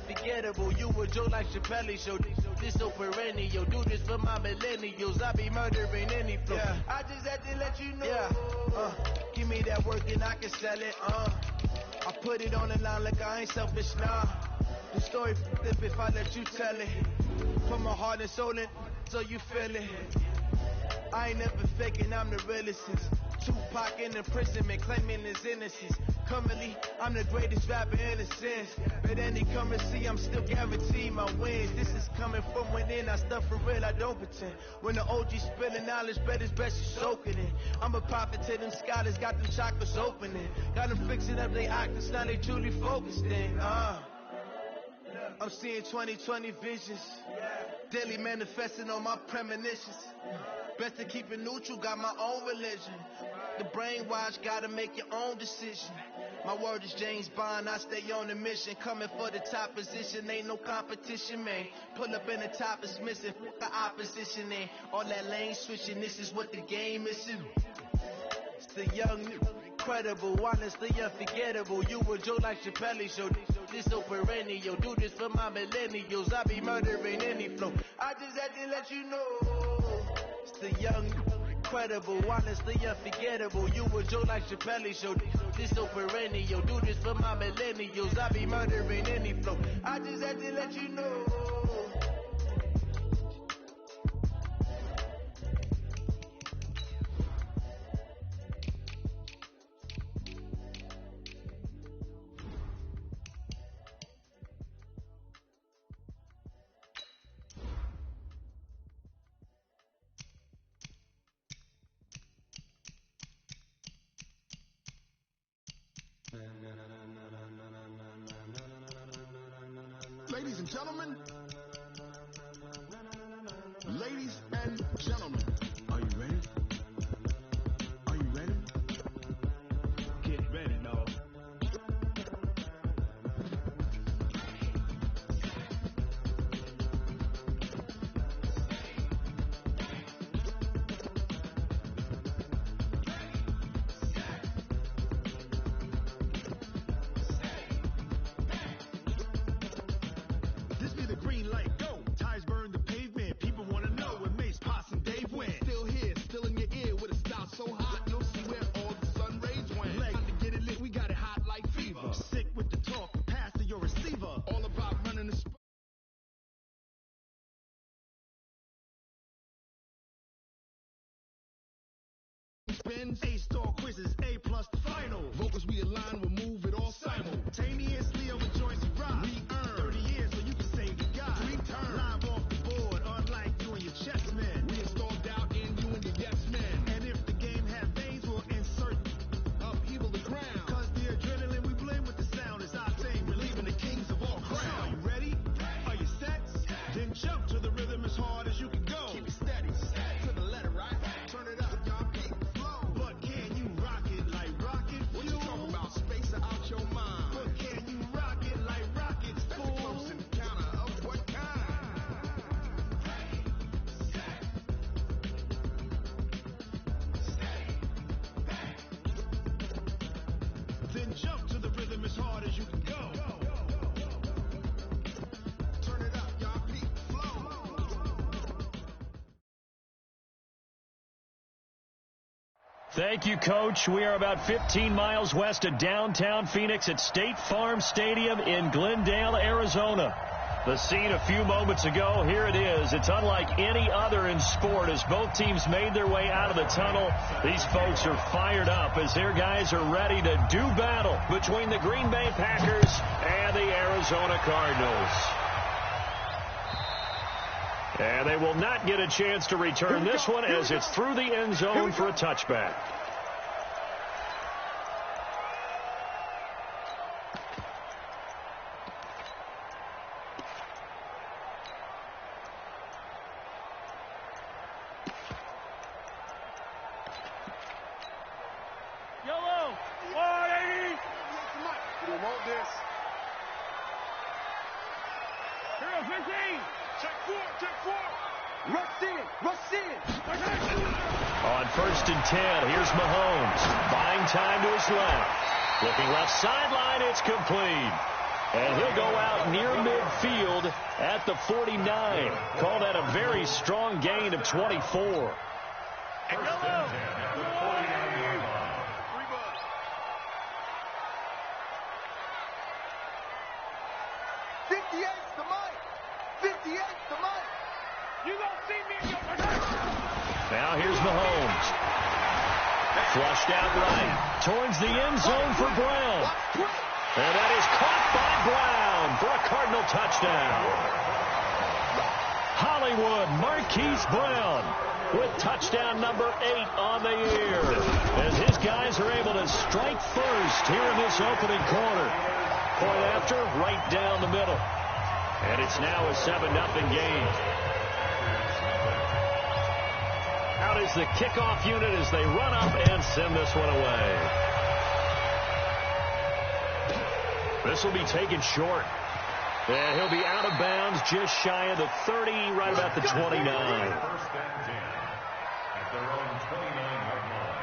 unforgettable. You a Joe like Chappelle show. This so perennial. Do this for my millennials. I be murdering any flow. Yeah. I just had to let you know. Yeah. Give me that work and I can sell it. I put it on the line like I ain't selfish, nah. The story flip if I let you tell it. Put my heart and soul in so you feel it. I ain't never faking, I'm the realest. Tupac in imprisonment, claiming his innocence. Currently, I'm the greatest rapper in a sense. But any currency, I'm still guaranteed my wins. This is coming from within, I stuff for real, I don't pretend. When the OG spilling knowledge, bet it's best you soak it in. I'm a prophet to them scholars, got them chakras opening. Got them fixing up their octaves, now they truly focused in. I'm seeing 2020 visions. Daily manifesting on my premonitions. Best to keep it neutral, got my own religion. The brainwash, gotta make your own decision. My word is James Bond, I stay on a mission. Coming for the top position, ain't no competition, man. Pull up in the top is missing, the opposition ain't. All that lane switching, this is what the game is. It's the young, incredible, honestly unforgettable. You a Joe like Chappelle show. This so perennial. Do this for my millennials. I be murdering any flow. I just had to let you know. It's the young, incredible, honestly unforgettable. You a Joe like Chappelle show. This so perennial. Do this for my millennials. I be murdering any flow. I just had to let you know. Ladies and gentlemen, ladies and gentlemen, are you ready? Are you ready? Get ready, no. This be the green light, go. Tires burn the pavement. People want to know where Mace, Pops, and Dave went. Still here, still in your ear with a style so hot, you'll see where all the sun rays went. Leg to get it lit, we got it hot like fever. Sick with the talk, pass to your receiver. All about running the spins, A-star quizzes, A plus the final. Vocals we align, we'll move it all simultaneously over joints we ride. We earn 30 years so you can save the guy. 3 turns, live off the board, unlike you and your chess men. We install doubt in you and your yes men. And if the game has veins, we'll insert upheaval the ground. Cause the adrenaline we blend with the sound is our thing, relieving the kings of all crowns. So are you ready? Are you set? Then jump to the rhythm as hard as you can go. Keep it steady, to the letter, right? Turn it up, y'all keep the flow. But can you rock it like rocket fuel? What you talking about? Space out your mind. But can you rock it like rockets, fool? That's a close encounter of what kind? Then jump to the rhythm as hard as you can go. Turn it up, y'all keep the flow. Thank you, Coach. We are about 15 miles west of downtown Phoenix at State Farm Stadium in Glendale, Arizona. The scene a few moments ago, here it is. It's unlike any other in sport as both teams made their way out of the tunnel. These folks are fired up as their guys are ready to do battle between the Green Bay Packers and the Arizona Cardinals. And they will not get a chance to return this one as it's through the end zone for a touchback. Yellow, 180. You want this? Hero 15. Check four. Rush in. On 1st and 10, here's Mahomes. Buying time to his left. Looking left sideline, it's complete. And he'll go out near midfield at the 49. Call that a very strong gain of 24. And go. 58's the mic. 58's the mic. You don't see me in your position. Now here's Mahomes. Flushed out right. Towards the end zone for Brown. And that is caught by Brown for a Cardinal touchdown. Hollywood Marquise Brown with touchdown number 8 on the year. As his guys are able to strike first here in this opening quarter. Point after, right down the middle. And it's now a 7-0 game. Out is the kickoff unit as they run up and send this one away. This will be taken short. And he'll be out of bounds just shy of the 30, right about the 29. First and 10 at their own 29-yard line.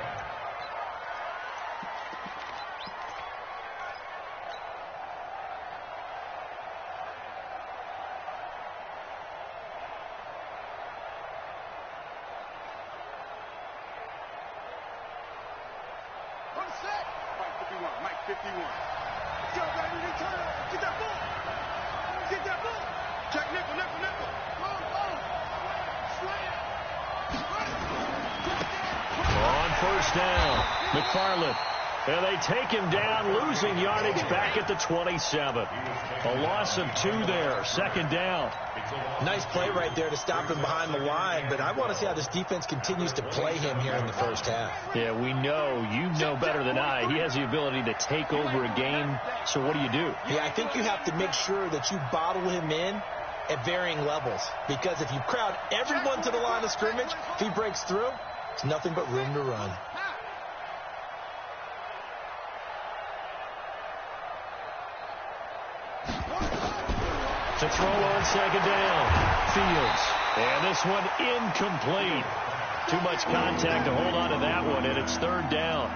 Mike 51. Yo, baby, return. Get that ball. Get that ball. Check nickel. On first down, McFarland. And they take him down, losing yardage back at the 27. A loss of 2 there, second down. Nice play right there to stop him behind the line, but I want to see how this defense continues to play him here in the first half. Yeah, we know, you know better than I, he has the ability to take over a game, so what do you do? Yeah, I think you have to make sure that you bottle him in at varying levels, because if you crowd everyone to the line of scrimmage, if he breaks through, it's nothing but room to run. To throw on second down, Fields. And this one incomplete. Too much contact to hold on to that one, and it's third down.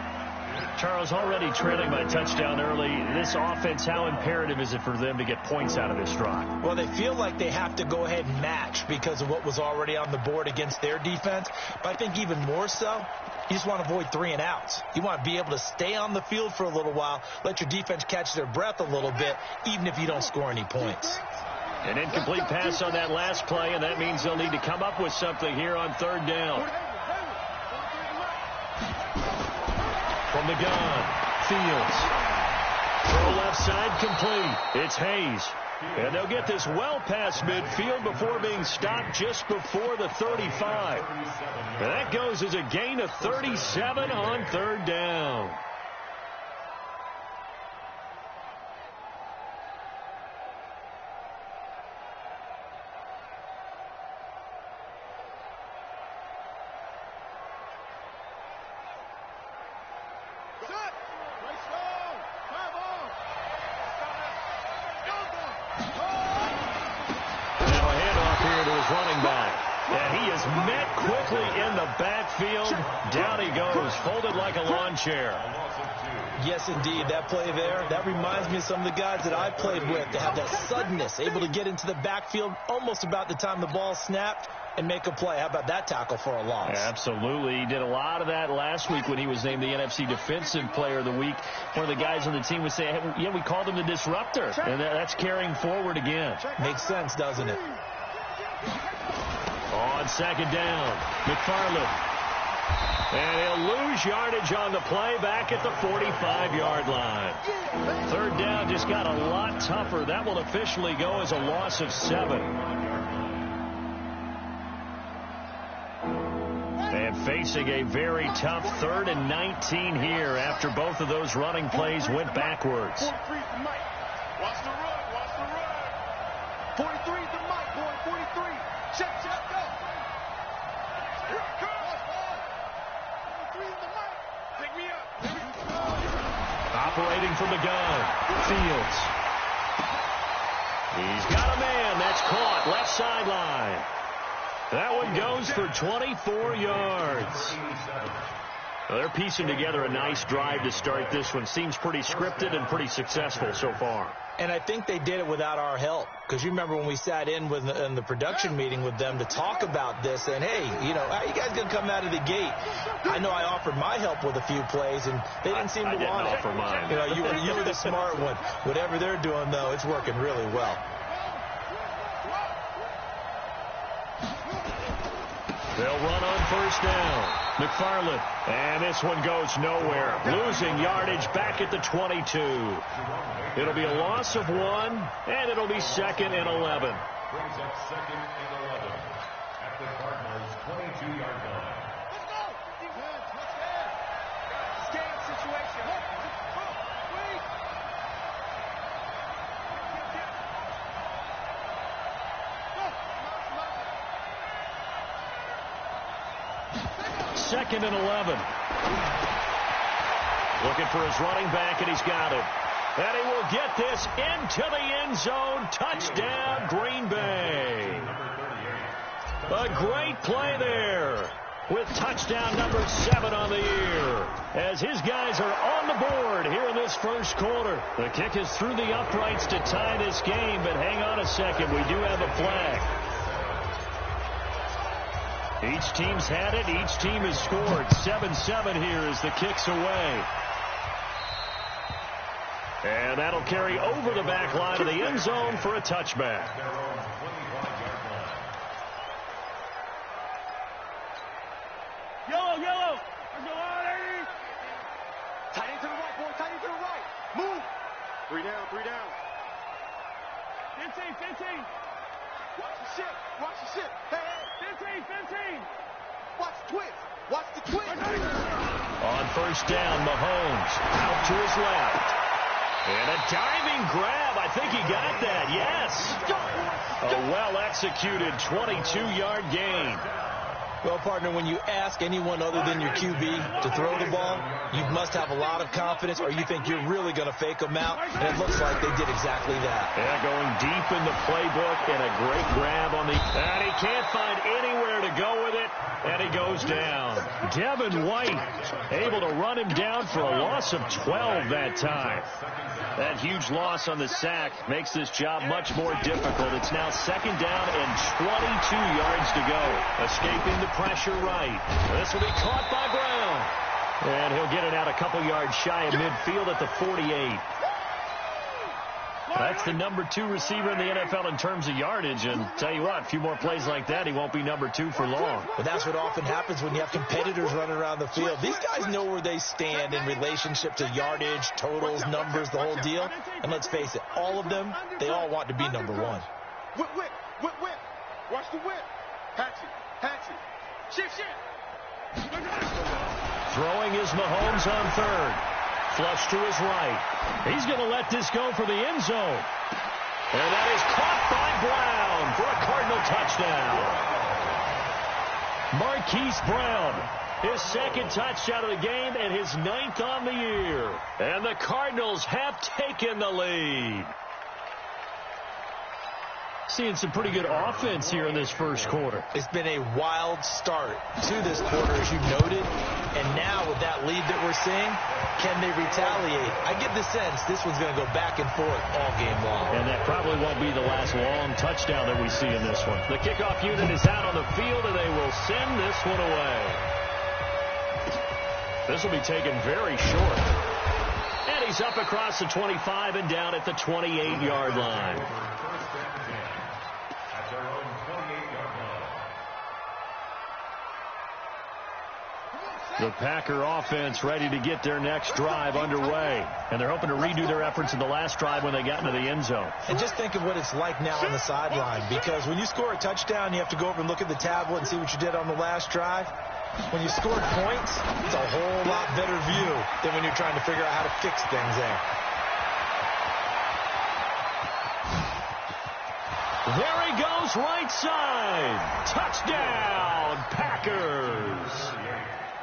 Charles, already trailing by touchdown early. This offense, how imperative is it for them to get points out of this drive? Well, they feel like they have to go ahead and match because of what was already on the board against their defense. But I think even more so, you just want to avoid 3 and outs. You want to be able to stay on the field for a little while, let your defense catch their breath a little bit, even if you don't score any points. An incomplete pass on that last play, and that means they'll need to come up with something here on third down. From the gun, Fields. Throw left side complete. It's Hayes. And they'll get this well past midfield before being stopped just before the 35. And that goes as a gain of 37 on third down. Running back. And he is met quickly in the backfield. Down he goes, folded like a lawn chair. Yes, indeed. That play there, that reminds me of some of the guys that I played with. They have that suddenness, able to get into the backfield almost about the time the ball snapped and make a play. How about that tackle for a loss? Absolutely. He did a lot of that last week when he was named the NFC Defensive Player of the Week. One of the guys on the team would say, hey, yeah, we called him the disruptor. And that's carrying forward again. Makes sense, doesn't it? On second down, McFarland. And he'll lose yardage on the play back at the 45-yard line. Third down just got a lot tougher. That will officially go as a loss of 7. And facing a very tough 3rd and 19 here after both of those running plays went backwards. Watch the run. 43's the mic, boy. 43. Check, go. Here it comes. 43's the mic. Pick me up. Operating from the gun, Fields. He's got a man. That's caught. Left sideline. That one goes for 24 yards. Well, they're piecing together a nice drive to start this one. Seems pretty scripted and pretty successful so far. And I think they did it without our help. Because you remember when we sat in the production meeting with them to talk about this, and hey, you know, how you guys going to come out of the gate? I know I offered my help with a few plays, and they didn't seem to want it. I didn't offer mine. You know, you were the smart one. Whatever they're doing, though, it's working really well. They'll run on first down. McFarland. And this one goes nowhere. Losing yardage back at the 22. It'll be a loss of 1, and it'll be 2nd and 11. Brings up 2nd and 11 at the Cardinals' 22-yard line. Let's go! It's game situation. Wait! 2nd and 11. Looking for his running back, and he's got it. And he will get this into the end zone. Touchdown, Green Bay. A great play there with touchdown number 7 on the year, as his guys are on the board here in this first quarter. The kick is through the uprights to tie this game, but hang on a second. We do have a flag. Each team's had it. Each team has scored. 7-7 here as the kick's away. And that'll carry over the back line of the end zone for a touchback. Yellow, yellow. Let's go on, Eddie. Tight end to the right, boy. Tight end to the right. Move. 3 down, 3 down. 15. Watch the ship. Watch the ship. Hey. 15. Watch the twist. Watch the twist. On first down, Mahomes out to his left. And a diving grab. I think he got that. Yes. A well-executed 22-yard gain. Well, partner, when you ask anyone other than your QB to throw the ball, you must have a lot of confidence, or you think you're really going to fake them out, and it looks like they did exactly that. Yeah, going deep in the playbook, and a great grab on the... And he can't find anywhere to go with it, and he goes down. Devin White able to run him down for a loss of 12 that time. That huge loss on the sack makes this job much more difficult. It's now 2nd down and 22 yards to go. Escaping the pressure right. This will be caught by Brown. And he'll get it out a couple yards shy of midfield at the 48. That's the number 2 receiver in the NFL in terms of yardage. And tell you what, a few more plays like that, he won't be number 2 for long. But that's what often happens when you have competitors running around the field. These guys know where they stand in relationship to yardage, totals, numbers, the whole deal. And let's face it, all of them, they all want to be number 1. Whip. Watch the whip. Hatch it. Shift. Throwing is Mahomes on third. Flush to his right. He's going to let this go for the end zone. And that is caught by Brown for a Cardinal touchdown. Marquise Brown, his 2nd touchdown of the game and his 9th on the year. And the Cardinals have taken the lead. Seeing some pretty good offense here in this first quarter. It's been a wild start to this quarter, as you noted. And now with that lead that we're seeing, can they retaliate? I get the sense this one's going to go back and forth all game long. And that probably won't be the last long touchdown that we see in this one. The kickoff unit is out on the field, and they will send this one away. This will be taken very short. And he's up across the 25 and down at the 28-yard line. The Packer offense ready to get their next drive underway. And they're hoping to redo their efforts in the last drive when they got into the end zone. And just think of what it's like now on the sideline. Because when you score a touchdown, you have to go over and look at the tablet and see what you did on the last drive. When you scored points, it's a whole lot better view than when you're trying to figure out how to fix things there. There he goes, right side. Touchdown, Packers.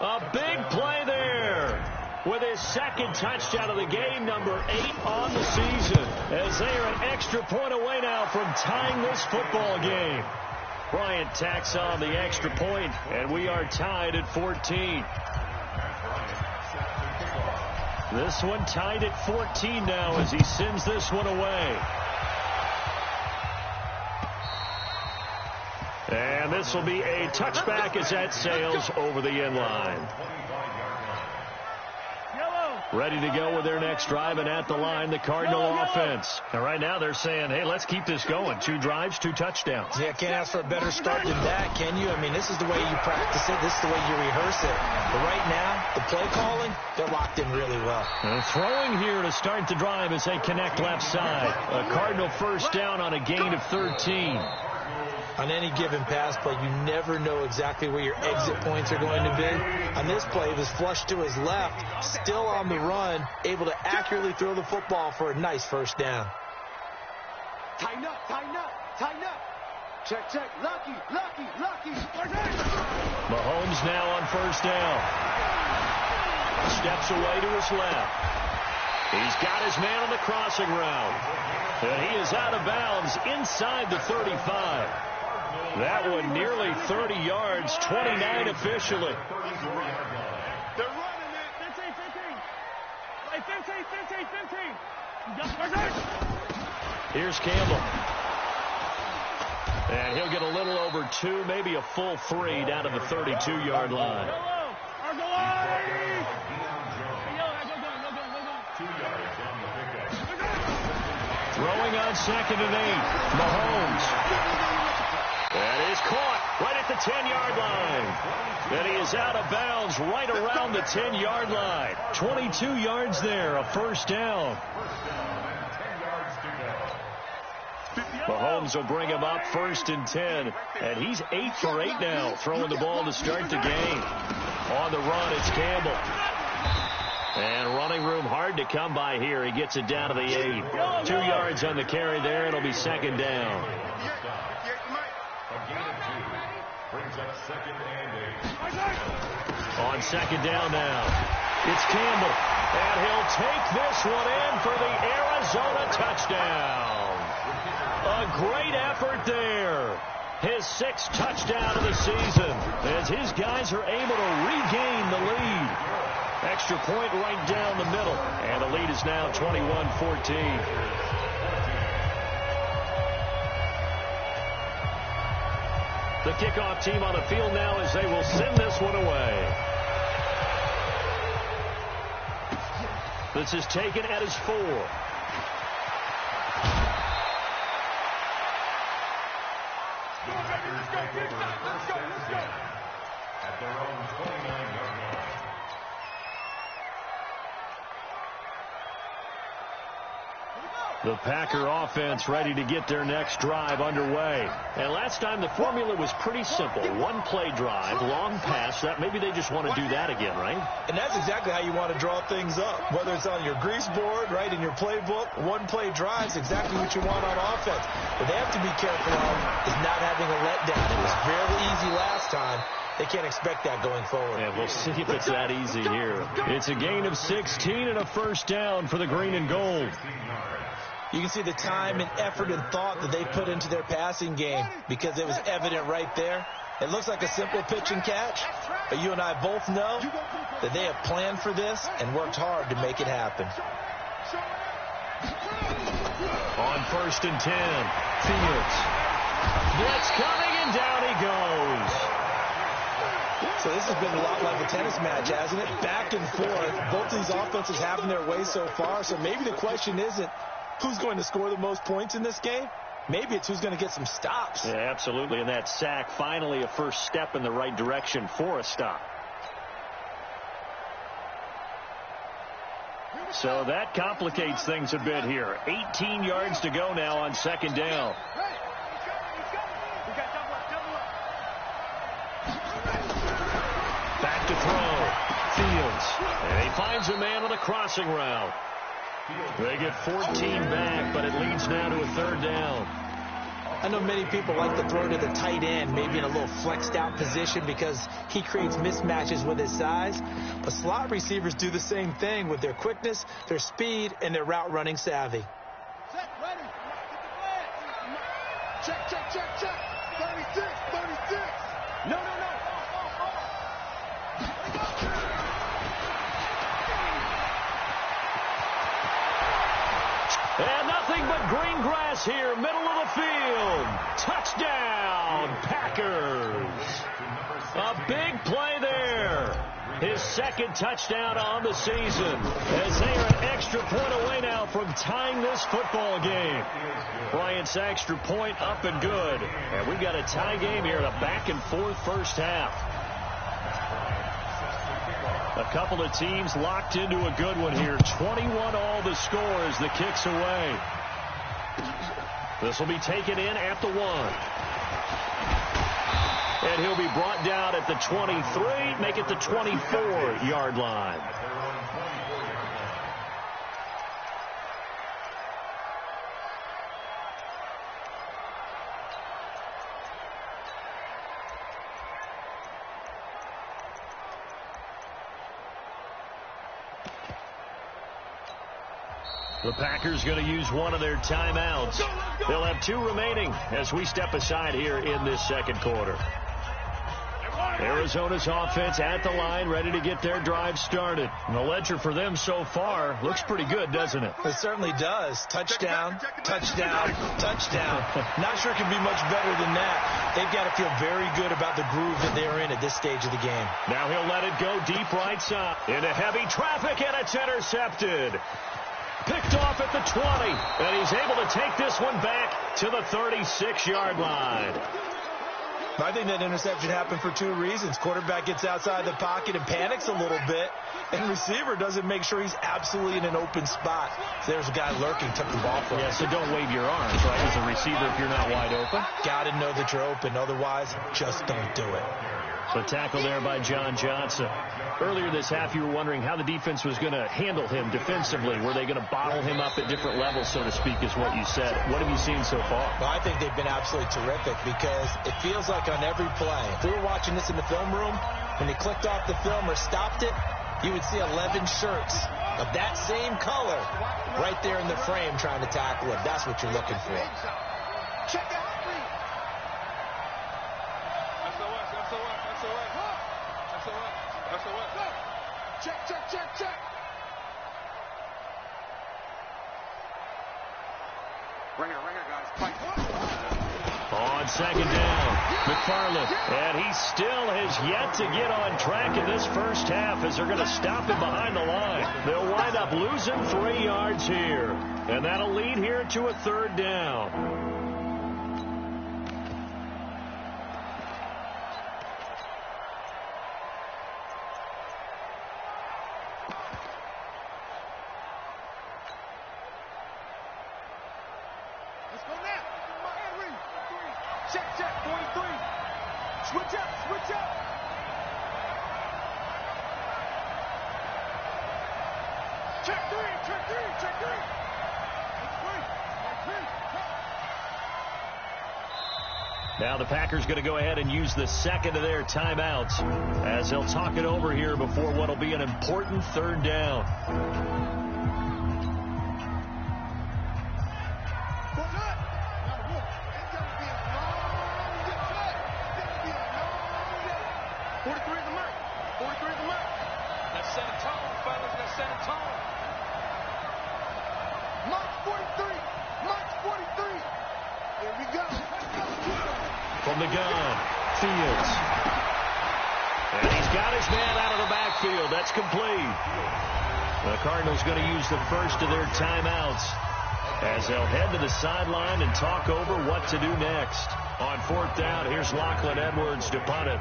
A big play there with his 2nd touchdown of the game, number 8 on the season, as they are an extra point away now from tying this football game. Bryant tacks on the extra point, and we are tied at 14. This one tied at 14 now as he sends this one away. And this will be a touchback as that sails over the end line. Ready to go with their next drive, and at the line, the Cardinal offense. And right now they're saying, hey, let's keep this going. 2 drives, 2 touchdowns. Yeah, can't ask for a better start than that, can you? I mean, this is the way you practice it. This is the way you rehearse it. But right now, the play calling, they're locked in really well. And throwing here to start the drive as they connect left side. A Cardinal first down on a gain of 13. On any given pass play, you never know exactly where your exit points are going to be. On this play, it was flushed to his left, still on the run, able to accurately throw the football for a nice first down. Tighten up, tighten up, tighten up. Check, check. Lucky, lucky, lucky. Mahomes now on first down. Steps away to his left. He's got his man on the crossing route. And he is out of bounds inside the 35. That one nearly 30 yards, 29 officially. They're running it. 15, 15. 15. Here's Campbell. And he'll get a little over 2, maybe a full 3 down to the 32-yard line. 2 yards on the pickup. Throwing on 2nd and 8. Mahomes. That is caught right at the 10-yard line. And he is out of bounds right around the 10-yard line. 22 yards there, a first down. Mahomes will bring him up 1st and 10. And he's 8 for 8 now, throwing the ball to start the game. On the run, it's Campbell. And running room hard to come by here. He gets it down to the 8. 2 yards on the carry there. It'll be 2nd down. A gain of 2 brings up 2nd and 8. On 2nd down now, it's Campbell. And he'll take this one in for the Arizona touchdown. A great effort there. His 6th touchdown of the season as his guys are able to regain the lead. Extra point right down the middle. And the lead is now 21-14. The kickoff team on the field now as they will send this one away. This is taken at his 4. The Packers take over 1st and 10 at their own 29-yard line. The Packer offense ready to get their next drive underway. And last time the formula was pretty simple. 1-play drive, long pass. That maybe they just want to do that again, right? And that's exactly how you want to draw things up. Whether it's on your grease board, right, in your playbook, 1-play drive is exactly what you want on offense. What they have to be careful of is not having a letdown. It was fairly easy last time. They can't expect that going forward. Yeah, we'll see if it's that easy here. It's a gain of 16 and a first down for the green and gold. You can see the time and effort and thought that they put into their passing game because it was evident right there. It looks like a simple pitch and catch, but you and I both know that they have planned for this and worked hard to make it happen. On 1st and 10, Fields. Blitz coming, and down he goes. So this has been a lot like a tennis match, hasn't it? Back and forth. Both these offenses having their way so far. So maybe the question isn't who's going to score the most points in this game. Maybe it's who's going to get some stops. Yeah, absolutely. And that sack, finally a first step in the right direction for a stop. So that complicates things a bit here. 18 yards to go now on 2nd down. Back to throw. Fields. And he finds a man on the crossing route. They get 14 back, but it leads now to a 3rd down. I know many people like to throw to the tight end, maybe in a little flexed out position because he creates mismatches with his size. But slot receivers do the same thing with their quickness, their speed, and their route running savvy. Check, ready. Check, check, check, check. 36, 36. No, no, no. green grass here, middle of the field. Touchdown, Packers. A big play there. His second touchdown on the season, as they are an extra point away now from tying this football game. Bryant's extra point up and good. And we've got a tie game here in a back-and-forth first half. A couple of teams locked into a good one here. 21 all the score as the kick's away. This will be taken in at the 1. And he'll be brought down at the 23, make it the 24-yard line. The Packers going to use one of their timeouts. They'll have 2 remaining as we step aside here in this second quarter. Arizona's offense at the line, ready to get their drive started. And the ledger for them so far looks pretty good, doesn't it? It certainly does. Touchdown, touchdown, touchdown. Not sure it can be much better than that. They've got to feel very good about the groove that they're in at this stage of the game. Now he'll let it go deep right side. Into heavy traffic, and it's intercepted. Picked off at the 20, and he's able to take this one back to the 36-yard line. I think that interception happened for 2 reasons. Quarterback gets outside the pocket and panics a little bit, and receiver doesn't make sure he's absolutely in an open spot. So there's a guy lurking, took the ball from him. Yeah, so don't wave your arms, right, as a receiver if you're not wide open. Got to know that you're open. Otherwise, just don't do it. So tackle there by John Johnson. Earlier this half, you were wondering how the defense was going to handle him defensively. Were they going to bottle him up at different levels, so to speak, is what you said. What have you seen so far? Well, I think they've been absolutely terrific because it feels like on every play, if we were watching this in the film room, when they clicked off the film or stopped it, you would see 11 shirts of that same color right there in the frame trying to tackle him. That's what you're looking for. Check out. Check. Ringer, guys. On second down, McFarland. And he still has yet to get on track in this first half as they're going to stop him behind the line. They'll wind up losing 3 yards here. And that'll lead here to a 3rd down. Check, 43. Switch up. Check three. Now the Packers going to go ahead and use the second of their timeouts as they'll talk it over here before what will be an important 3rd down. From the gun, Fields. And he's got his man out of the backfield. That's complete. The Cardinals going to use the first of their timeouts as they'll head to the sideline and talk over what to do next. On 4th down, here's Lachlan Edwards to punt it.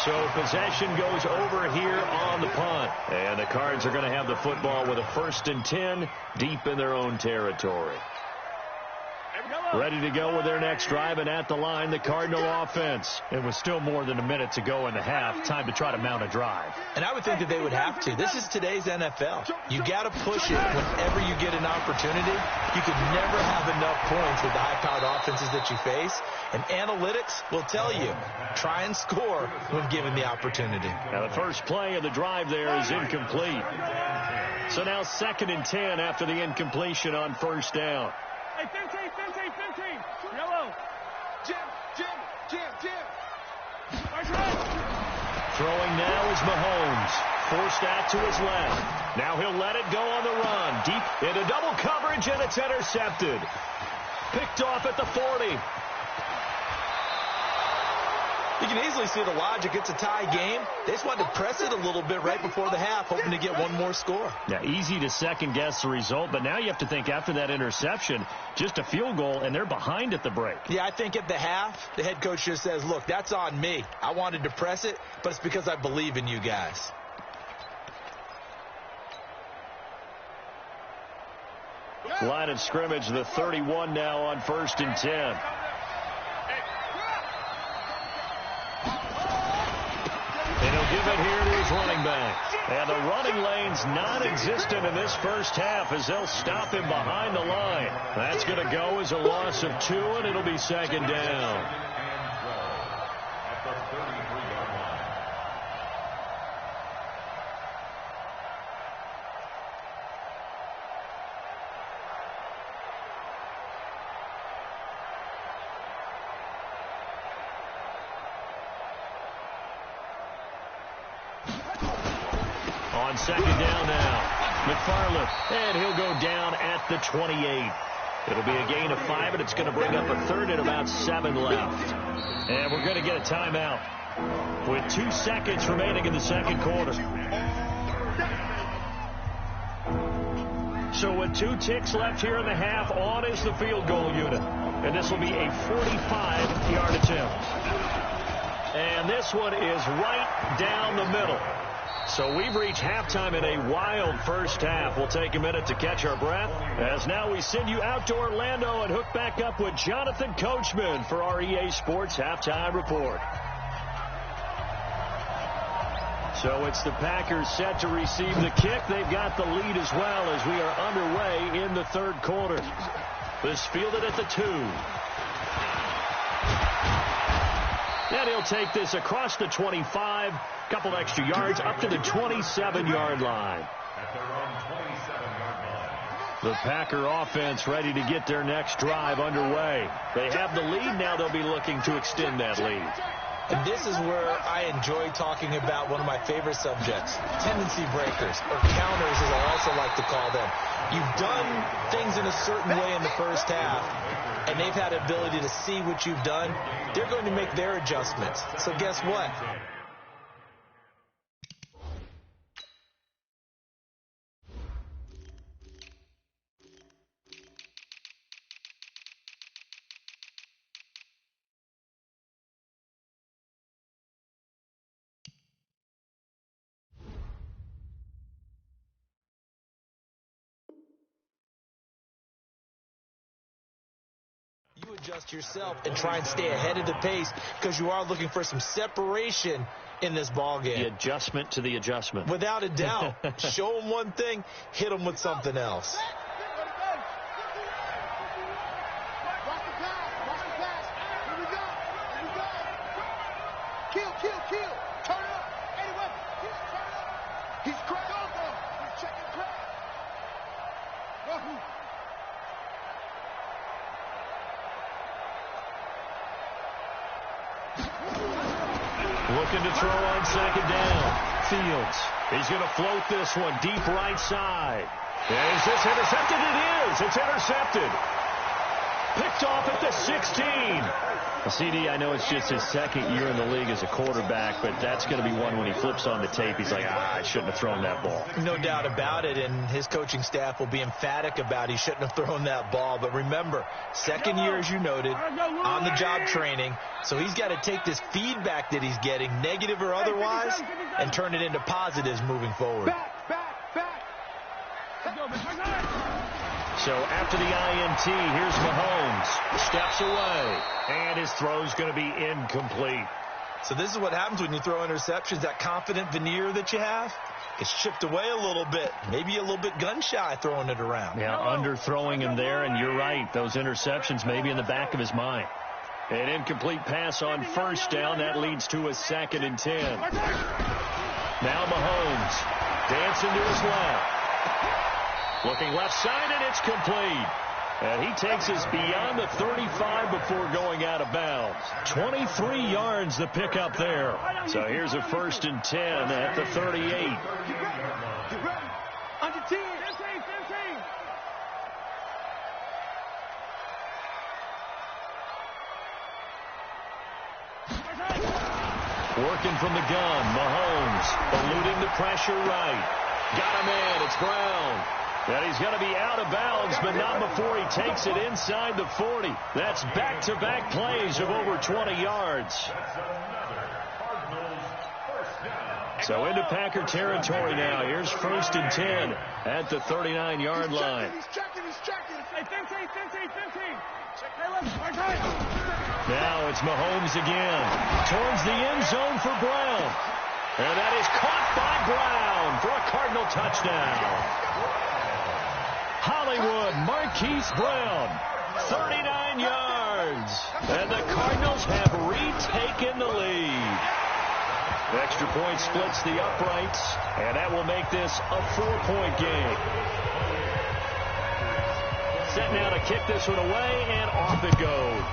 So possession goes over here on the punt. And the Cards are going to have the football with a 1st and 10 deep in their own territory. Ready to go with their next drive, and at the line, the Cardinal offense. It was still more than a minute to go in the half. Time to try to mount a drive. And I would think that they would have to. This is today's NFL. You got to push it whenever you get an opportunity. You could never have enough points with the high-powered offenses that you face. And analytics will tell you, try and score when given the opportunity. Now the first play of the drive there is incomplete. So now 2nd and 10 after the incompletion on 1st down. Hey, 15. Yellow. Jim. Throwing now is Mahomes. Forced out to his left. Now he'll let it go on the run. Deep into double coverage, and it's intercepted. Picked off at the 40. You can easily see the logic. It's a tie game. They just wanted to press it a little bit right before the half, hoping to get one more score. Yeah, easy to second-guess the result, but now you have to think after that interception, just a field goal, and they're behind at the break. Yeah, I think at the half, the head coach just says, look, that's on me. I wanted to press it, but it's because I believe in you guys. Line of scrimmage, the 31 now on 1st and 10. And he'll give it here to his running back. And the running lane's non-existent in this first half as they'll stop him behind the line. That's going to go as a loss of 2, and it'll be second down. On second down now, McFarland, and he'll go down at the 28. It'll be a gain of 5, and it's going to bring up a third and about 7 left. And we're going to get a timeout with 2 seconds remaining in the second quarter. So with 2 ticks left here in the half, on is the field goal unit. And this will be a 45-yard attempt. And this one is right down the middle. So we've reached halftime in a wild first half. We'll take a minute to catch our breath as now we send you out to Orlando and hook back up with Jonathan Coachman for our EA Sports Halftime Report. So it's the Packers set to receive the kick. They've got the lead as well as we are underway in the third quarter. This fielded at the 2. And he'll take this across the 25, couple extra yards up to the 27-yard line. The Packer offense ready to get their next drive underway. They have the lead. Now they'll be looking to extend that lead. And this is where I enjoy talking about one of my favorite subjects, tendency breakers, or counters as I also like to call them. You've done things in a certain way in the first half, and they've had the ability to see what you've done. They're going to make their adjustments. So guess what? You adjust yourself and try and stay ahead of the pace because you are looking for some separation in this ball game. The adjustment to the adjustment. Without a doubt. Show them one thing, hit them with something else. Kill. Turn it up. Anyway, turn it up. He's cracked. He's checking crack. Looking to throw on second down. Fields. He's going to float this one deep right side. Is this intercepted? It is. It's intercepted. Picked off at the 16. CD, I know it's just his second year in the league as a quarterback, but that's going to be one when he flips on the tape. He's like, I shouldn't have thrown that ball. No doubt about it, and his coaching staff will be emphatic about he shouldn't have thrown that ball. But remember, second year, as you noted, on-the-job training, so he's got to take this feedback that he's getting, negative or otherwise, and turn it into positives moving forward. Back. So after the INT, here's Mahomes. Steps away, and his throw's going to be incomplete. So this is what happens when you throw interceptions. That confident veneer that you have gets chipped away a little bit. Maybe a little bit gun-shy throwing it around. Yeah, underthrowing him there, and you're right. Those interceptions may be in the back of his mind. An incomplete pass on first down. That leads to a 2nd and 10. Now Mahomes dancing to his left. Looking left side, and it's complete. And he takes us beyond the 35 before going out of bounds. 23 yards to pick up there. So here's a 1st and 10 at the 38. Get ready. Under 10. 15. Working from the gun, Mahomes eluding the pressure right. Got a man, it's Brown. And he's going to be out of bounds, but not before he takes it inside the 40. That's back-to-back plays of over 20 yards. So into Packer territory now. Here's 1st and 10 at the 39-yard line. He's checking. Hey, 15. Now it's Mahomes again. Towards the end zone for Brown. And that is caught by Brown for a Cardinal touchdown. Hollywood Marquise Brown, 39 yards. And the Cardinals have retaken the lead. The extra point splits the uprights, and that will make this a 4-point game. Set now to kick this one away, and off it goes.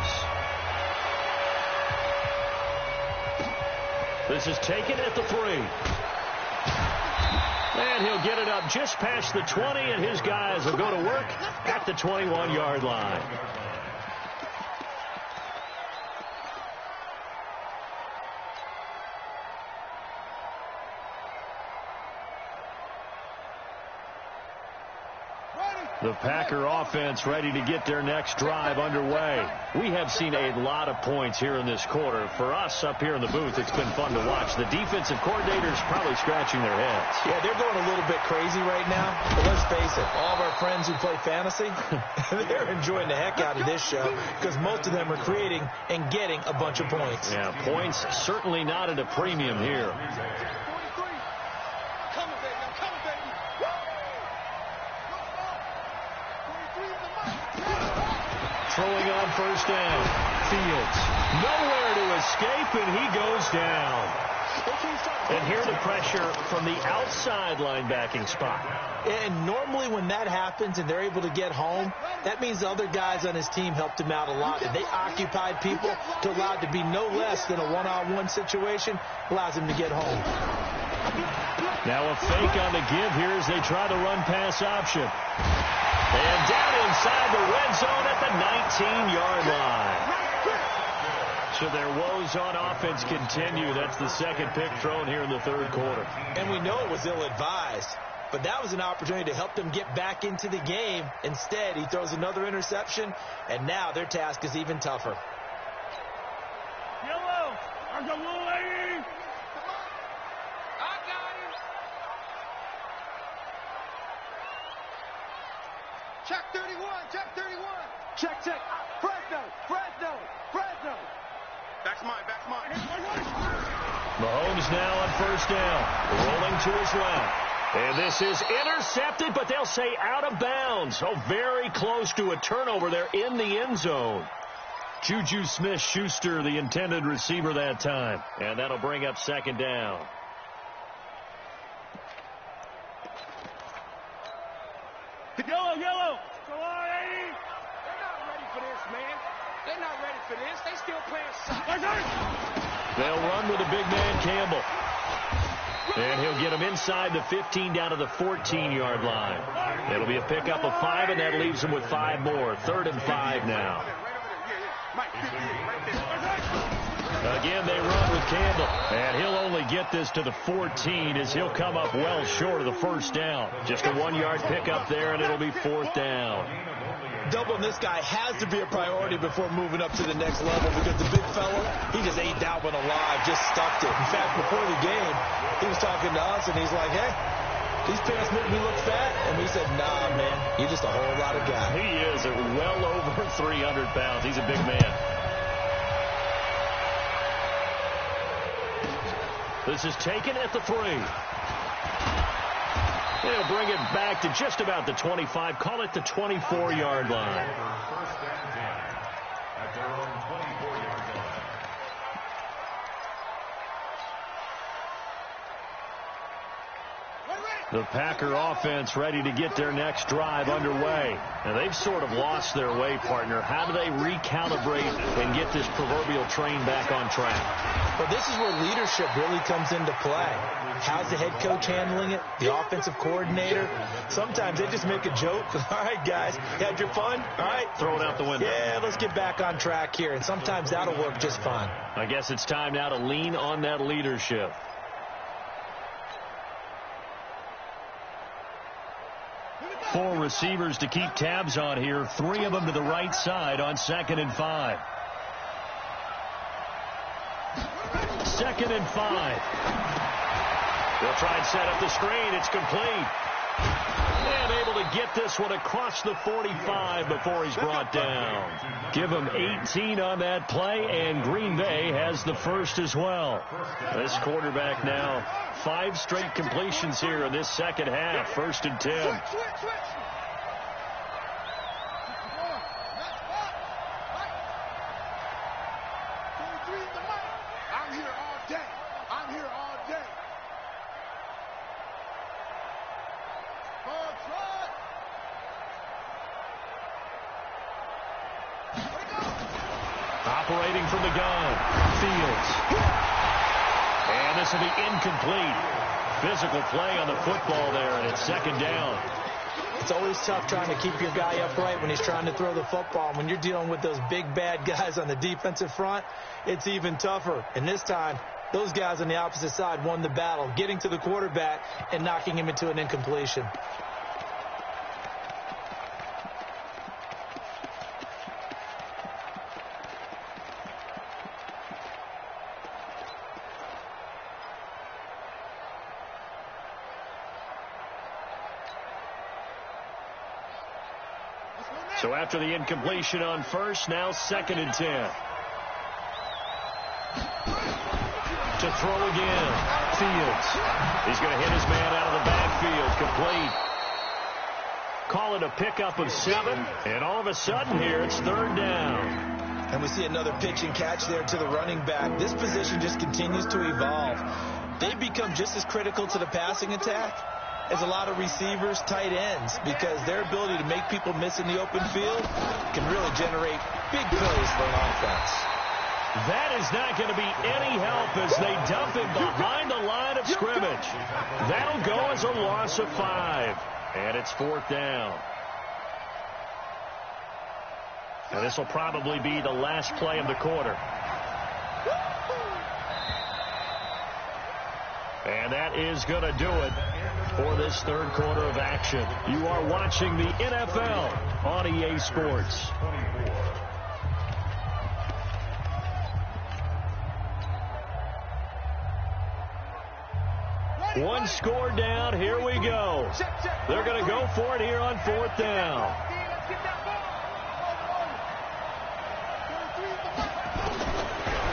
This is taken at the 3. And he'll get it up just past the 20, and his guys will go to work at the 21-yard line. The Packer offense ready to get their next drive underway. We have seen a lot of points here in this quarter. For us up here in the booth, it's been fun to watch. The defensive coordinators probably scratching their heads. Yeah, they're going a little bit crazy right now. But let's face it, all of our friends who play fantasy, they're enjoying the heck out of this show because most of them are creating and getting a bunch of points. Yeah, points certainly not at a premium here. Throwing on 1st down. Fields nowhere to escape, and he goes down. And here the pressure from the outside linebacking spot. And normally when that happens and they're able to get home, that means the other guys on his team helped him out a lot. And they occupied people to allow it to be no less than a one-on-one situation, allows him to get home. Now a fake on the give here as they try the run-pass option. And down inside the red zone at the 19-yard line. So their woes on offense continue. That's the second pick thrown here in the 3rd quarter. And we know it was ill-advised, but that was an opportunity to help them get back into the game. Instead, he throws another interception, and now their task is even tougher. Yellow, there's a little lady. I got him. Check 31. Check. Fresno. That's mine. Mahomes now on 1st down. Rolling to his left. And this is intercepted, but they'll say out of bounds. So very close to a turnover there in the end zone. Juju Smith-Schuster, the intended receiver that time. And that'll bring up 2nd down. Yellow. Come on, Eddie. They're not ready for this, man. They're not ready for this. They still playing soccer. They'll run with a big man, Campbell. And he'll get him inside the 15 down to the 14-yard line. It'll be a pickup of 5, and that leaves him with 5 more. 3rd and 5 now. Again, they run with Campbell. And he'll only get this to the 14 as he'll come up well short of the 1st down. Just a 1-yard pickup there, and it'll be 4th down. Doubling this guy has to be a priority before moving up to the next level because the big fella, he just ate that one alive, just stuffed it. In fact, before the game, he was talking to us, and he's like, hey, these pants make me look fat. And we said, nah, man, you're just a whole lot of guy. He is at well over 300 pounds. He's a big man. This is taken at the 3. They'll bring it back to just about the 25. Call it the 24-yard line. 1st and 10 at their own 24-yard line. The Packer offense ready to get their next drive underway. Now, they've sort of lost their way, partner. How do they recalibrate and get this proverbial train back on track? Well, this is where leadership really comes into play. How's the head coach handling it? The offensive coordinator? Sometimes they just make a joke. All right, guys, you had your fun? All right. Throw it out the window. Yeah, let's get back on track here. And sometimes that'll work just fine. I guess it's time now to lean on that leadership. Four receivers to keep tabs on here. 3 of them to the right side on 2nd and 5. 2nd and 5. They'll try and set up the screen. It's complete. And able to get this one across the 45 before he's brought down. Give him 18 on that play, and Green Bay has the first as well. This quarterback now 5 straight completions here in this second half. 1st and 10. I'm here all day. I'm here all day. Operating from the gun, Fields. And this will be incomplete. Physical play on the football there, and it's 2nd down. It's always tough trying to keep your guy upright when he's trying to throw the football. When you're dealing with those big, bad guys on the defensive front, it's even tougher. And this time, those guys on the opposite side won the battle, getting to the quarterback and knocking him into an incompletion. So after the incompletion on 1st, now 2nd and 10. To throw again. Fields. He's going to hit his man out of the backfield. Complete. Call it a pickup of 7. And all of a sudden here, it's 3rd down. And we see another pitch and catch there to the running back. This position just continues to evolve. They've become just as critical to the passing attack as a lot of receivers, tight ends, because their ability to make people miss in the open field can really generate big plays for an offense. That is not going to be any help as they dump him behind the line of scrimmage. That'll go as a loss of 5. And it's 4th down. And this will probably be the last play of the quarter. And that is going to do it for this 3rd quarter of action. You are watching the NFL on EA Sports. One score down. Here we go. They're going to go for it here on 4th down.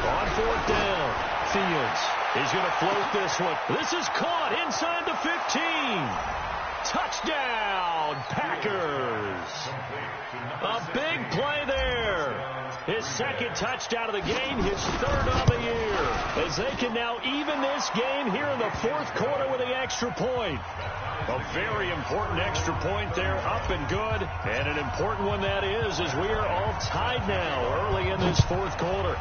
On 4th down, Fields. He's going to float this one. This is caught inside the 15. Touchdown, Packers. A big play there. His 2nd touchdown of the game, his 3rd of the year. As they can now even this game here in the 4th quarter with the extra point. A very important extra point there, up and good. And an important one that is, as we are all tied now early in this 4th quarter.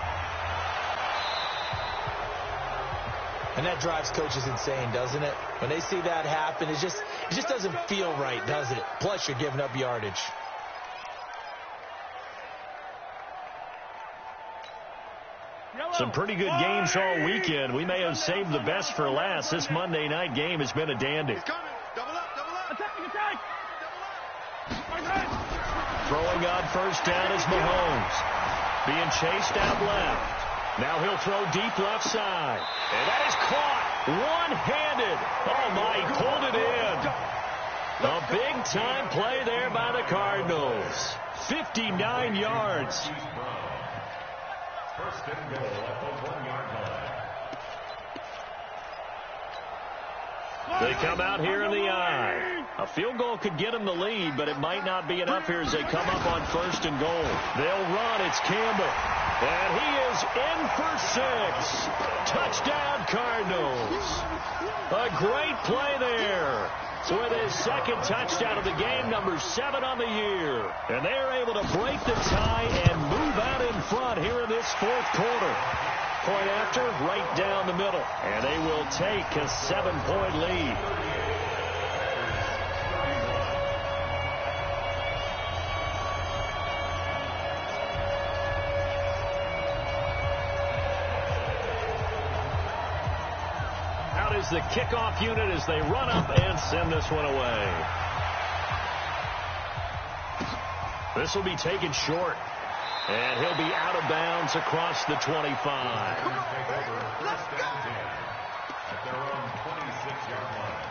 And that drives coaches insane, doesn't it? When they see that happen, it just doesn't feel right, does it? Plus, you're giving up yardage. Some pretty good games all weekend. We may have saved the best for last. This Monday night game has been a dandy. Throwing on 1st down is Mahomes. Being chased out left. Now he'll throw deep left side. And that is caught one-handed. Oh, my, he pulled it in. A big-time play there by the Cardinals. 59 yards. 1st and goal at the 1-yard line. They come out here in the I. A field goal could get them the lead, but it might not be enough here as they come up on 1st and goal. They'll run. It's Campbell. And he is in for 6. Touchdown, Cardinals. A great play there. So with his second touchdown of the game, number 7 on the year. And they're able to break the tie and move out in front here in this fourth quarter. Point after, right down the middle. And they will take a 7-point lead. Is the kickoff unit as they run up and send this one away. This will be taken short. And he'll be out of bounds across the 25. Let's go! At their own 26-yard line.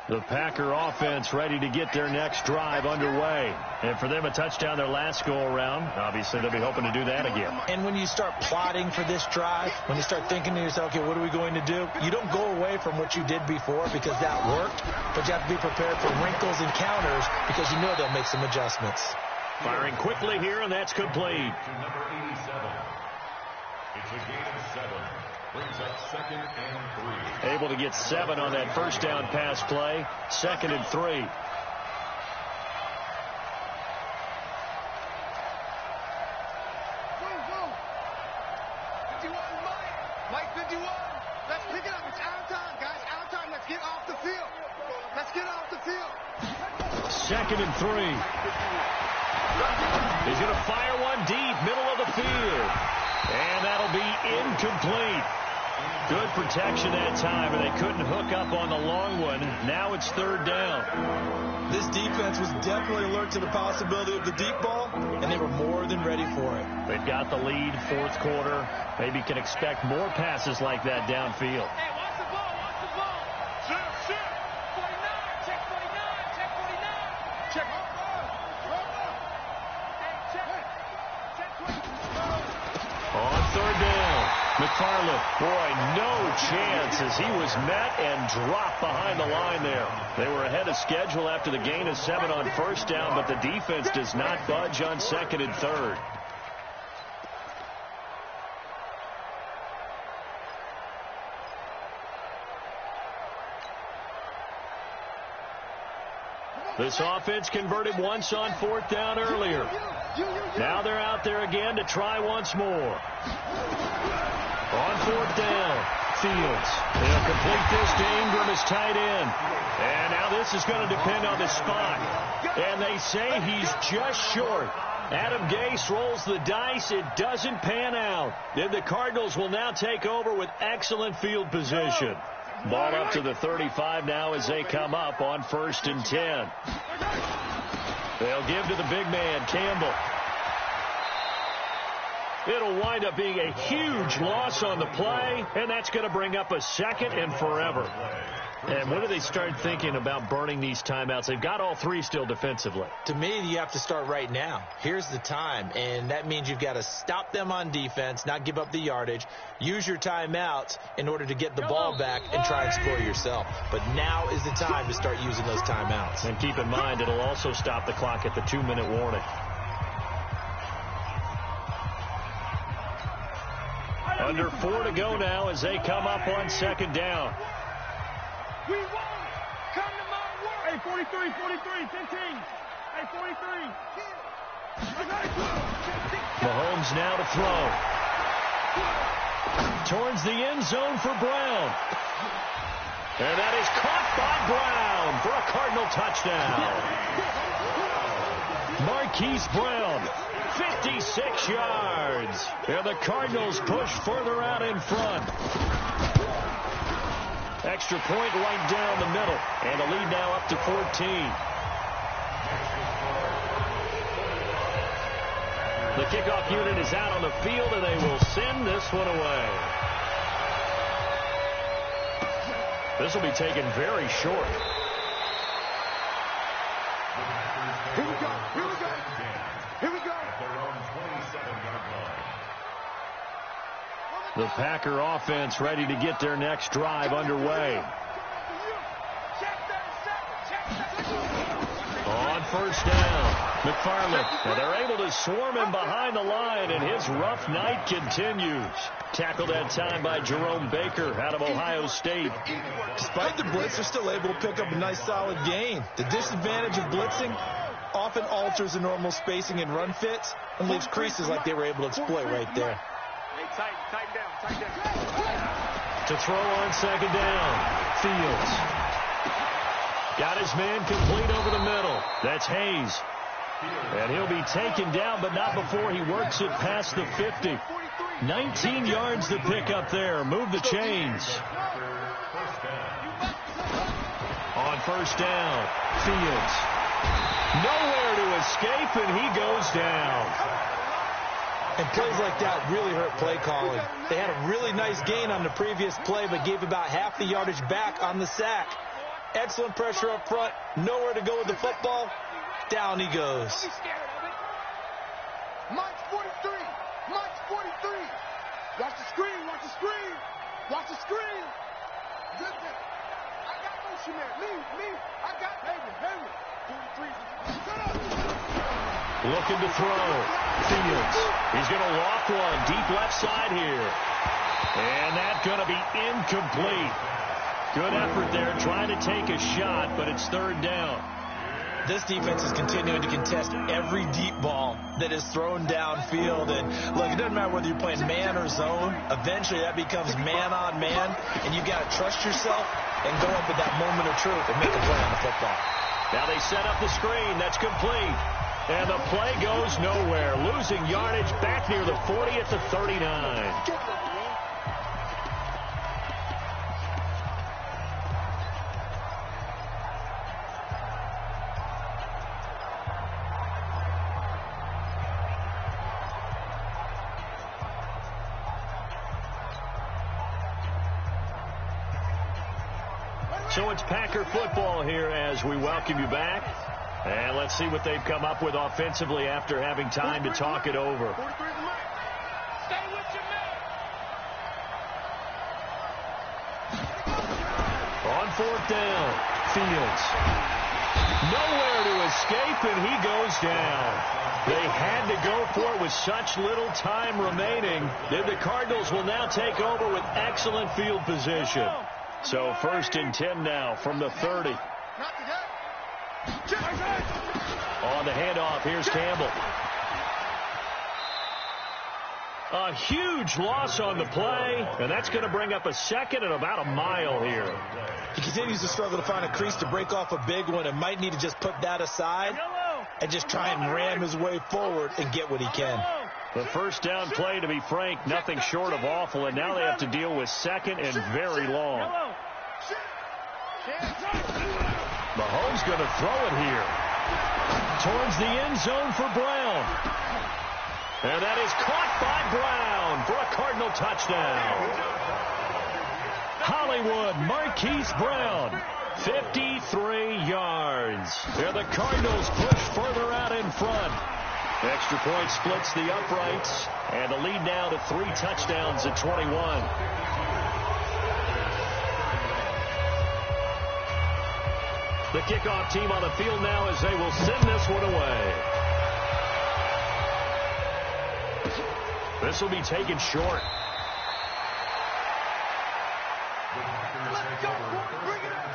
The Packer offense ready to get their next drive underway. And for them, a touchdown their last go-around. Obviously, they'll be hoping to do that again. And when you start plotting for this drive, when you start thinking to yourself, okay, what are we going to do? You don't go away from what you did before because that worked, but you have to be prepared for wrinkles and counters because you know they'll make some adjustments. Firing quickly here, and that's complete. To number 87. It's a gain of 7. Brings up 2nd and 3. Able to get 7 on that first down pass play. 2nd and 3. Move, move. 51, Mike 51. Let's pick it up. It's our time, guys. Our time. Let's get off the field. Let's get off the field. 2nd and 3. He's going to fire one deep, middle of the field. And that'll be incomplete. Good protection that time, and they couldn't hook up on the long one. Now it's 3rd down. This defense was definitely alert to the possibility of the deep ball, and they were more than ready for it. They've got the lead, fourth quarter. Maybe can expect more passes like that downfield. Hey, watch the ball, watch the ball. Check. 49, check 49, check 49. Check. On 3rd down, McFarland, boy, no chance as he was met and dropped behind the line there. They were ahead of schedule after the gain of 7 on first down, but the defense does not budge on 2nd and 3rd. This offense converted once on 4th down earlier. Now they're out there again to try once more. On 4th down, Fields. They'll complete this to Ingram as tight end. And now this is going to depend on the spot. And they say he's just short. Adam Gase rolls the dice. It doesn't pan out. Then the Cardinals will now take over with excellent field position. Ball up to the 35 now as they come up on 1st and 10. They'll give to the big man, Campbell. It'll wind up being a huge loss on the play, and that's going to bring up a 2nd and forever. And when do they start thinking about burning these timeouts? They've got all 3 still defensively. To me, you have to start right now. Here's the time, and that means you've got to stop them on defense, not give up the yardage, use your timeouts in order to get the ball back and try and score yourself. But now is the time to start using those timeouts. And keep in mind, it'll also stop the clock at the 2-minute warning. Under 4 to go now as they come up on 2nd down. We won. Come to my work. Hey, 43, 15. Hey, 43. Mahomes now to throw. Towards the end zone for Brown. And that is caught by Brown for a Cardinal touchdown. Marquise Brown, 56 yards. And the Cardinals push further out in front. Extra point right down the middle. And the lead now up to 14. The kickoff unit is out on the field, and they will send this one away. This will be taken very short. Here we go. At their own 27-yard line. The Packer offense ready to get their next drive underway. On first down, McFarland. And they're able to swarm him behind the line, and his rough night continues. Tackled that time by Jerome Baker out of Ohio State. Despite the blitz, they're still able to pick up a nice solid gain. The disadvantage of blitzing often alters the normal spacing and run fits and leaves creases like they were able to exploit right there. Tighten down. To throw on second down, Fields. Got his man complete over the middle. That's Hayes. And he'll be taken down, but not before he works it past the 50. 19 yards to pick up there. Move the chains. On first down, Fields. Nowhere to escape, and he goes down. And plays like that really hurt play calling. They had a really nice gain on the previous play, but gave about half the yardage back on the sack. Excellent pressure up front. Nowhere to go with the football. Down he goes. March 43. March 43. Watch the screen. Watch the screen. Watch the screen. Good day. I got motion there. Leave. I got Henry. 43. Looking to throw. Fields. He's going to lock one. Deep left side here. And that's going to be incomplete. Good effort there trying to take a shot, but it's third down. This defense is continuing to contest every deep ball that is thrown downfield. And look, it doesn't matter whether you're playing man or zone. Eventually that becomes man on man, and you got to trust yourself and go up at that moment of truth and make a play on the football. Now they set up the screen. That's complete. And the play goes nowhere. Losing yardage back near the 40 at the 39. So it's Packer football here as we welcome you back. And let's see what they've come up with offensively after having time to talk it over. Stay with your man. On fourth down, Fields. Nowhere to escape, and he goes down. They had to go for it with such little time remaining. Then the Cardinals will now take over with excellent field position. So first and 10 now from the 30. On the handoff, here's Campbell. A huge loss on the play, and that's going to bring up a second and about a mile here. He continues to struggle to find a crease to break off a big one and might need to just put that aside and just try and ram his way forward and get what he can. The first down play, to be frank, nothing short of awful, and now they have to deal with second and very long. Mahomes going to throw it here towards the end zone for Brown. And that is caught by Brown for a Cardinal touchdown. Hollywood Marquise Brown, 53 yards. There the Cardinals push further out in front. Extra point splits the uprights, and the lead now to 3 touchdowns at 21. The kickoff team on the field now as they will send this one away. This will be taken short. Let's go, bring it up.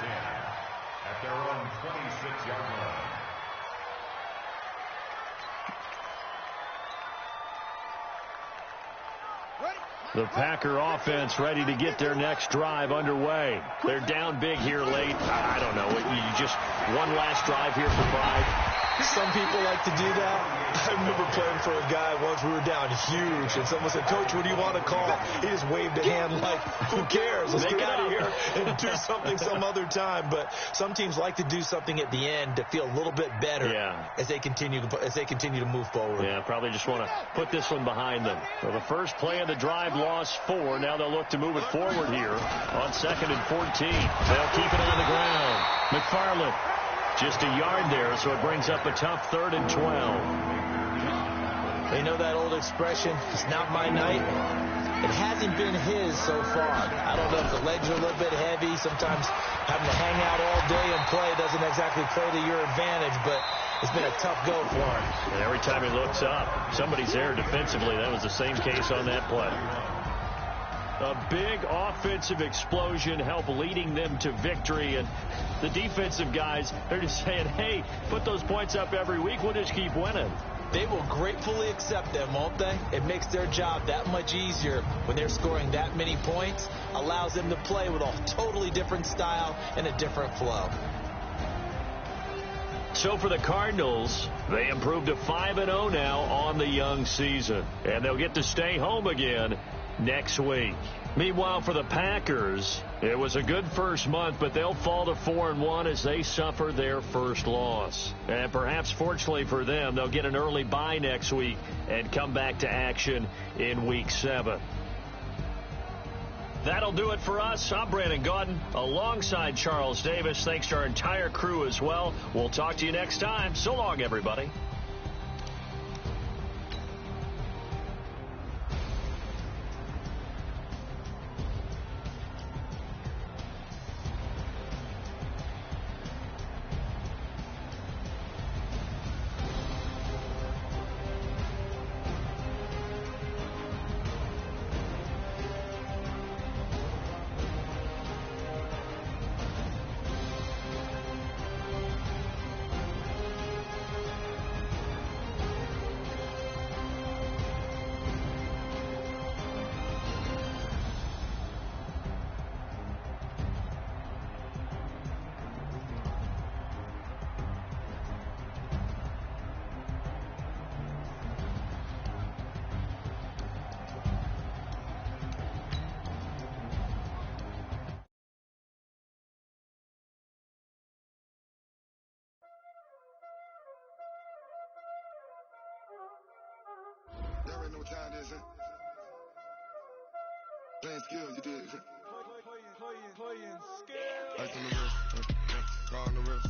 At their own 26-yard line. The Packer offense ready to get their next drive underway. They're down big here late. I don't know. You just one last drive here for pride. Some people like to do that. I remember playing for a guy once. We were down huge, and someone said, "Coach, what do you want to call?" He just waved a hand like, "Who cares? Let's get out of here and do something some other time." But some teams like to do something at the end to feel a little bit better as they continue to move forward. Yeah, probably just want to put this one behind them. So the first play of the drive lost 4. Now they'll look to move it forward here on 2nd and 14. They'll keep it on the ground. McFarland. Just a yard there, so it brings up a tough 3rd and 12. You know that old expression, it's not my night? It hasn't been his so far. I don't know if the legs are a little bit heavy. Sometimes having to hang out all day and play doesn't exactly play to your advantage, but it's been a tough go for him. And every time he looks up, somebody's there defensively. That was the same case on that play. A big offensive explosion helped leading them to victory. And the defensive guys, they're just saying, hey, put those points up every week. We'll just keep winning. They will gratefully accept them, won't they? It makes their job that much easier when they're scoring that many points. Allows them to play with a totally different style and a different flow. So for the Cardinals, they improved to 5-0 now on the young season. And they'll get to stay home again next week. Meanwhile, for the Packers, it was a good first month, but they'll fall to 4-1 as they suffer their first loss. And perhaps fortunately for them, they'll get an early bye next week and come back to action in Week 7. That'll do it for us. I'm Brandon Gaudin alongside Charles Davis. Thanks to our entire crew as well. We'll talk to you next time. So long, everybody. You already know what time it is, huh? Playing skills, you did. Playing skills. Ice on the wrist, on the wrist,